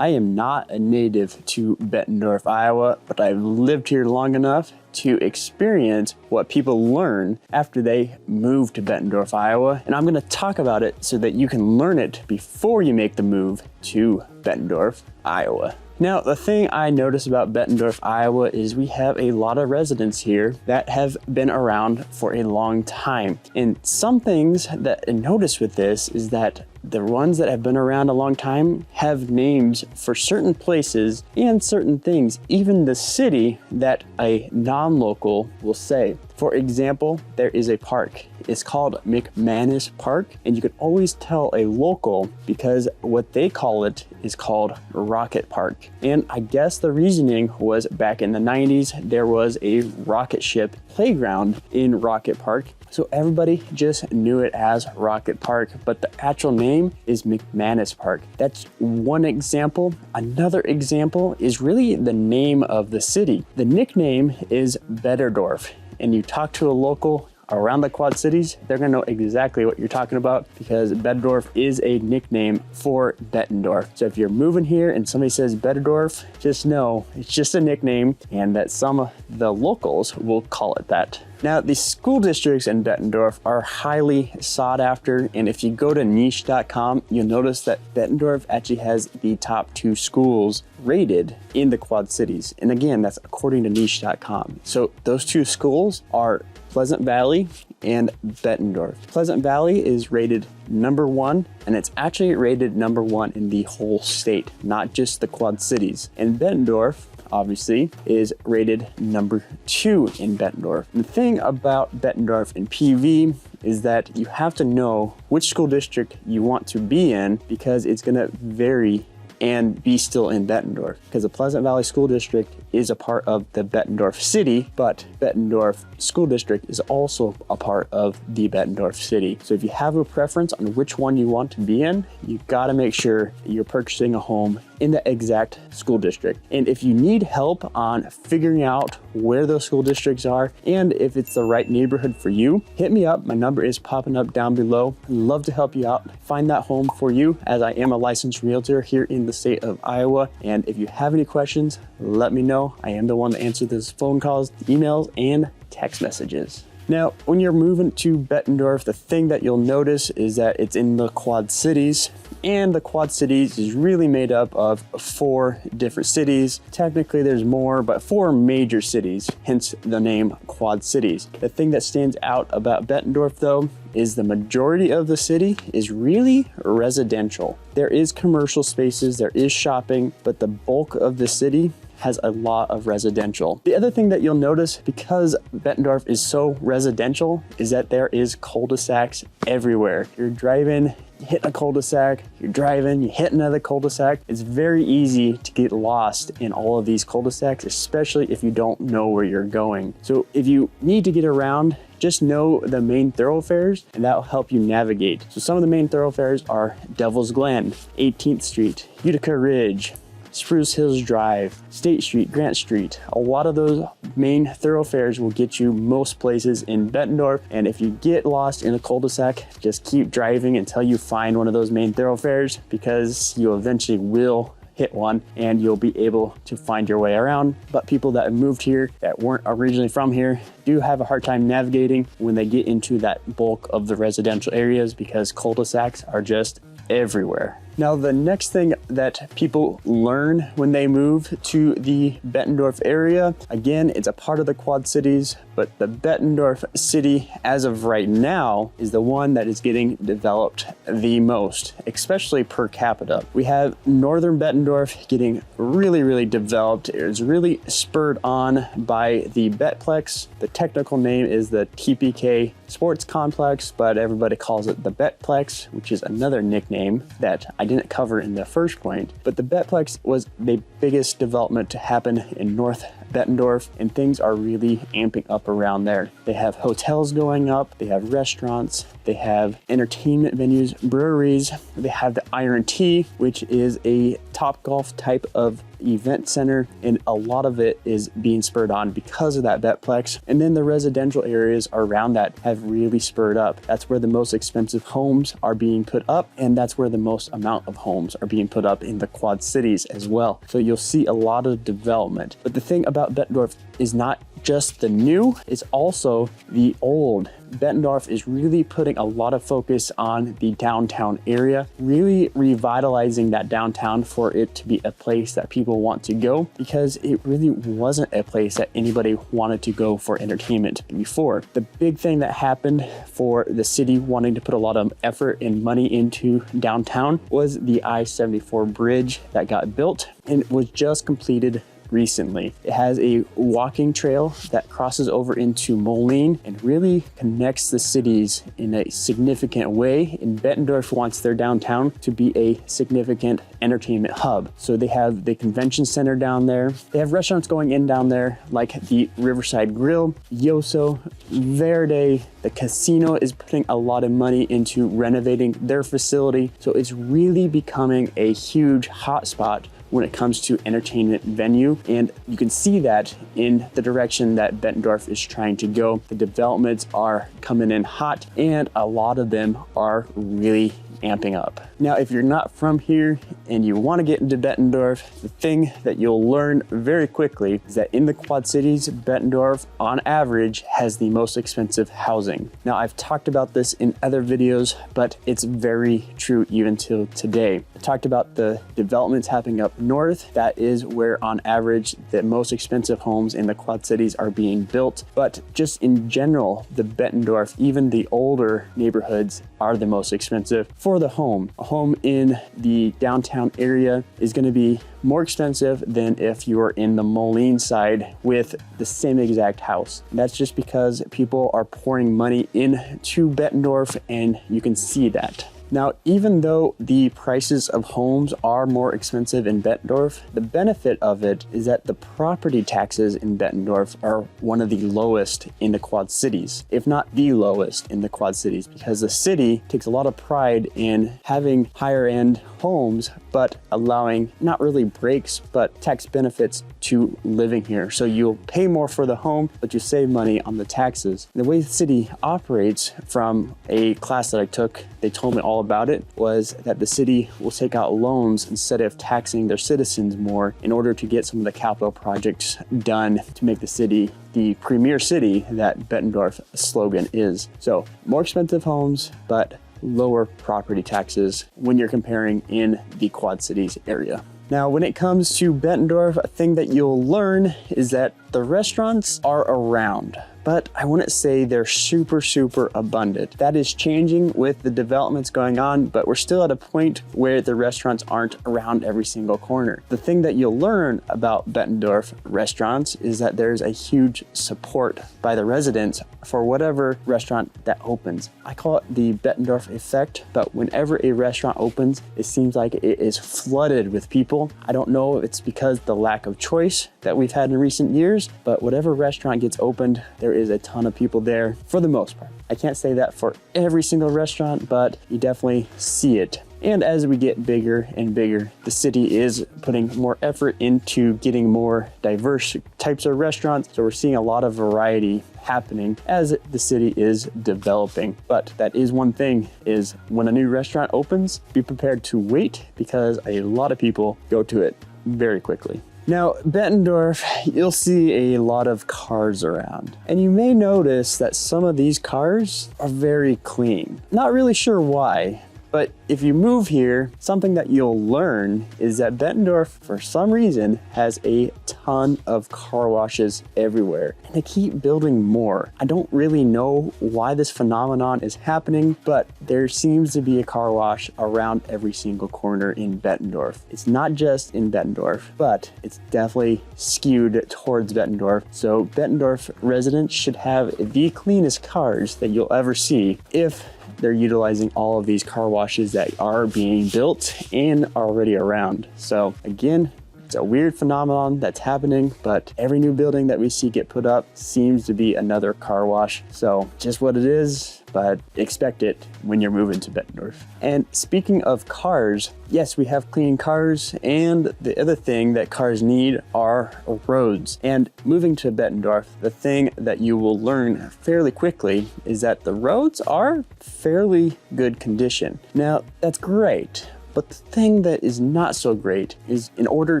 I am not a native to Bettendorf, Iowa, but I've lived here long enough to experience what people learn after they move to Bettendorf, Iowa. And I'm gonna talk about it so that you can learn it before you make the move to Bettendorf, Iowa. Now, the thing I notice about Bettendorf, Iowa is we have a lot of residents here that have been around for a long time. And some things that I notice with this is that the ones that have been around a long time have names for certain places and certain things, even the city that a non-local will say. For example, there is a park. It's called McManus Park, and you can always tell a local because what they call it is called Rocket Park. And I guess the reasoning was back in the 90s, there was a rocket ship playground in Rocket Park. So everybody just knew it as Rocket Park, but the actual name is McManus Park. That's one example. Another example is really the name of the city. The nickname is Bettendorf, and you talk to a local around the Quad Cities, they're gonna know exactly what you're talking about because Bettendorf is a nickname for Bettendorf. So if you're moving here and somebody says Bettendorf, just know it's just a nickname and that some of the locals will call it that. Now, the school districts in Bettendorf are highly sought after, and if you go to niche.com, you'll notice that Bettendorf actually has the top 2 schools rated in the Quad Cities. And again, that's according to niche.com. So those 2 schools are Pleasant Valley and Bettendorf. Pleasant Valley is rated number 1, and it's actually rated number 1 in the whole state, not just the Quad Cities. And Bettendorf, obviously, is rated number 2 in Bettendorf. And the thing about Bettendorf and PV is that you have to know which school district you want to be in because it's gonna vary and be still in Bettendorf because the Pleasant Valley School District is a part of the Bettendorf City, but Bettendorf School District is also a part of the Bettendorf City. So if you have a preference on which one you want to be in, you gotta make sure you're purchasing a home in the exact school district. And if you need help on figuring out where those school districts are and if it's the right neighborhood for you, hit me up. My number is popping up down below. I'd love to help you out, find that home for you, as I am a licensed realtor here in the state of Iowa. And if you have any questions, let me know. I am the one to answer those phone calls, emails, and text messages. Now, when you're moving to Bettendorf, the thing that you'll notice is that it's in the Quad Cities, and the Quad Cities is really made up of 4 different cities. Technically there's more, but 4 major cities, hence the name Quad Cities. The thing that stands out about Bettendorf though is the majority of the city is really residential. There is commercial spaces, there is shopping, but the bulk of the city has a lot of residential. The other thing that you'll notice, because Bettendorf is so residential, is that there is cul-de-sacs everywhere. You're driving, you hit a cul-de-sac, you're driving, you hit another cul-de-sac. It's very easy to get lost in all of these cul-de-sacs, especially if you don't know where you're going. So if you need to get around, just know the main thoroughfares and that will help you navigate. So some of the main thoroughfares are Devil's Glen, 18th Street, Utica Ridge, Spruce Hills Drive, State Street, Grant Street. A lot of those main thoroughfares will get you most places in Bettendorf. And if you get lost in a cul-de-sac, just keep driving until you find one of those main thoroughfares because you eventually will hit one and you'll be able to find your way around. But people that have moved here that weren't originally from here do have a hard time navigating when they get into that bulk of the residential areas because cul-de-sacs are just everywhere. Now, the next thing that people learn when they move to the Bettendorf area, again, it's a part of the Quad Cities, but the Bettendorf city, as of right now, is the one that is getting developed the most, especially per capita. We have northern Bettendorf getting really developed. It's really spurred on by the Bettplex. The technical name is the TPK Sports Complex, but everybody calls it the Bettplex, which is another nickname that I didn't cover in the first point. But the Bettplex was the biggest development to happen in North Bettendorf, and things are really amping up around there. They have hotels going up, they have restaurants, they have entertainment venues, breweries, they have the Iron Tea, which is a Topgolf type of event center, and a lot of it is being spurred on because of that Betplex. And then the residential areas around that have really spurred up. That's where the most expensive homes are being put up, and that's where the most amount of homes are being put up in the Quad Cities as well. So you'll see a lot of development. But the thing about Bettendorf is not just the new, it's also the old. Bettendorf is really putting a lot of focus on the downtown area, really revitalizing that downtown for it to be a place that people want to go, because it really wasn't a place that anybody wanted to go for entertainment before. The big thing that happened for the city wanting to put a lot of effort and money into downtown was the I-74 bridge that got built and was just completed recently. It has a walking trail that crosses over into Moline and really connects the cities in a significant way. And Bettendorf wants their downtown to be a significant entertainment hub. So they have the convention center down there. They have restaurants going in down there like the Riverside Grill, Yoso, Verde. The casino is putting a lot of money into renovating their facility. So it's really becoming a huge hotspot when it comes to entertainment venue. And you can see that in the direction that Bettendorf is trying to go. The developments are coming in hot, and a lot of them are really amping up. Now, if you're not from here and you want to get into Bettendorf, the thing that you'll learn very quickly is that in the Quad Cities, Bettendorf on average has the most expensive housing. Now, I've talked about this in other videos, but it's very true even till today. I talked about the developments happening up north. That is where on average the most expensive homes in the Quad Cities are being built. But just in general, the Bettendorf, even the older neighborhoods, are the most expensive for the home. A home in the downtown area is going to be more expensive than if you are in the Moline side with the same exact house. And that's just because people are pouring money into Bettendorf, and you can see that. Now, even though the prices of homes are more expensive in Bettendorf, the benefit of it is that the property taxes in Bettendorf are one of the lowest in the Quad Cities, if not the lowest in the Quad Cities, because the city takes a lot of pride in having higher end homes, but allowing not really breaks, but tax benefits to living here. So you'll pay more for the home, but you save money on the taxes. The way the city operates, from a class that I took, they told me all about it, was that the city will take out loans instead of taxing their citizens more in order to get some of the capital projects done to make the city the premier city that Bettendorf slogan is. So more expensive homes, but lower property taxes when you're comparing in the Quad Cities area. Now, when it comes to Bettendorf, a thing that you'll learn is that the restaurants are around, but I wouldn't say they're super abundant. That is changing with the developments going on, but we're still at a point where the restaurants aren't around every single corner. The thing that you'll learn about Bettendorf restaurants is that there's a huge support by the residents for whatever restaurant that opens. I call it the Bettendorf effect, but whenever a restaurant opens, it seems like it is flooded with people. I don't know if it's because the lack of choice that we've had in recent years, but whatever restaurant gets opened, there is a ton of people there for the most part. I can't say that for every single restaurant, but you definitely see it. And as we get bigger and bigger, the city is putting more effort into getting more diverse types of restaurants. So we're seeing a lot of variety happening as the city is developing. But that is one thing, is when a new restaurant opens, be prepared to wait, because a lot of people go to it very quickly. Now, Bettendorf, you'll see a lot of cars around, and you may notice that some of these cars are very clean. Not really sure why, but if you move here, something that you'll learn is that Bettendorf, for some reason, has a ton of car washes everywhere, and they keep building more. I don't really know why this phenomenon is happening, but there seems to be a car wash around every single corner in Bettendorf. It's not just in Bettendorf, but it's definitely skewed towards Bettendorf. So Bettendorf residents should have the cleanest cars that you'll ever see if they're utilizing all of these car washes that are being built and already around. So again, It's a weird phenomenon that's happening, but every new building that we see get put up seems to be another car wash. So just what it is, but expect it when you're moving to Bettendorf. And speaking of cars, yes, we have clean cars, and the other thing that cars need are roads. And moving to Bettendorf, the thing that you will learn fairly quickly is that the roads are fairly good condition. Now, that's great. But the thing that is not so great is in order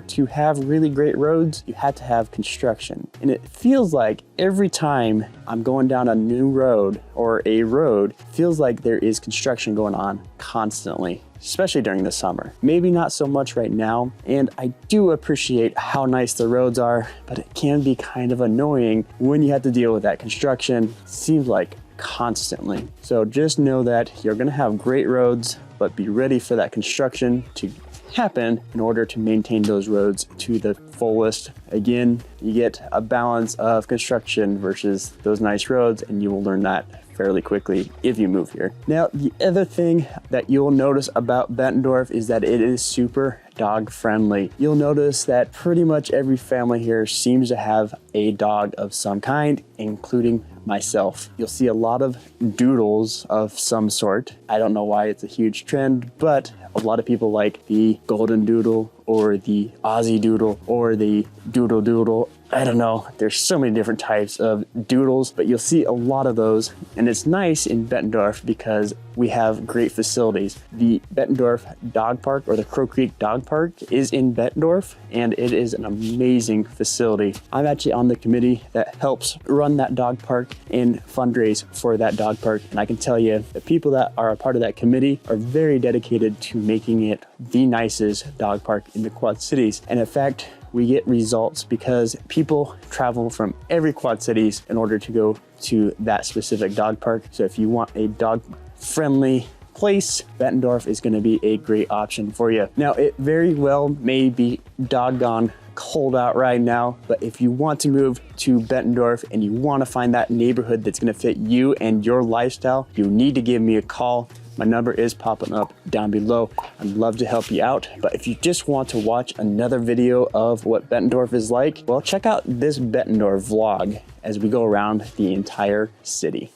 to have really great roads, you had to have construction. And it feels like every time I'm going down a new road or a road, it feels like there is construction going on constantly, especially during the summer. Maybe not so much right now. And I do appreciate how nice the roads are, but it can be kind of annoying when you have to deal with that construction. It seems like constantly. So just know that you're gonna have great roads, but be ready for that construction to happen in order to maintain those roads to the fullest. Again, you get a balance of construction versus those nice roads, and you will learn that fairly quickly if you move here. Now, the other thing that you'll notice about Bettendorf is that it is super dog friendly. You'll notice that pretty much every family here seems to have a dog of some kind, including myself. You'll see a lot of doodles of some sort. I don't know why it's a huge trend, but a lot of people like the golden doodle or the Aussie doodle or the doodle doodle. I don't know, there's so many different types of doodles, but you'll see a lot of those. And it's nice in Bettendorf because we have great facilities. The Bettendorf Dog Park, or the Crow Creek Dog Park, is in Bettendorf, and it is an amazing facility. I'm actually on the committee that helps run that dog park and fundraise for that dog park. And I can tell you, the people that are a part of that committee are very dedicated to making it the nicest dog park in the Quad Cities. And in fact, we get results because people travel from every Quad Cities in order to go to that specific dog park. So if you want a dog friendly place, Bettendorf is going to be a great option for you. Now, it very well may be doggone cold out right now, but if you want to move to Bettendorf and you want to find that neighborhood that's going to fit you and your lifestyle, you need to give me a call. My number is popping up down below. I'd love to help you out. But if you just want to watch another video of what Bettendorf is like, well, check out this Bettendorf vlog as we go around the entire city.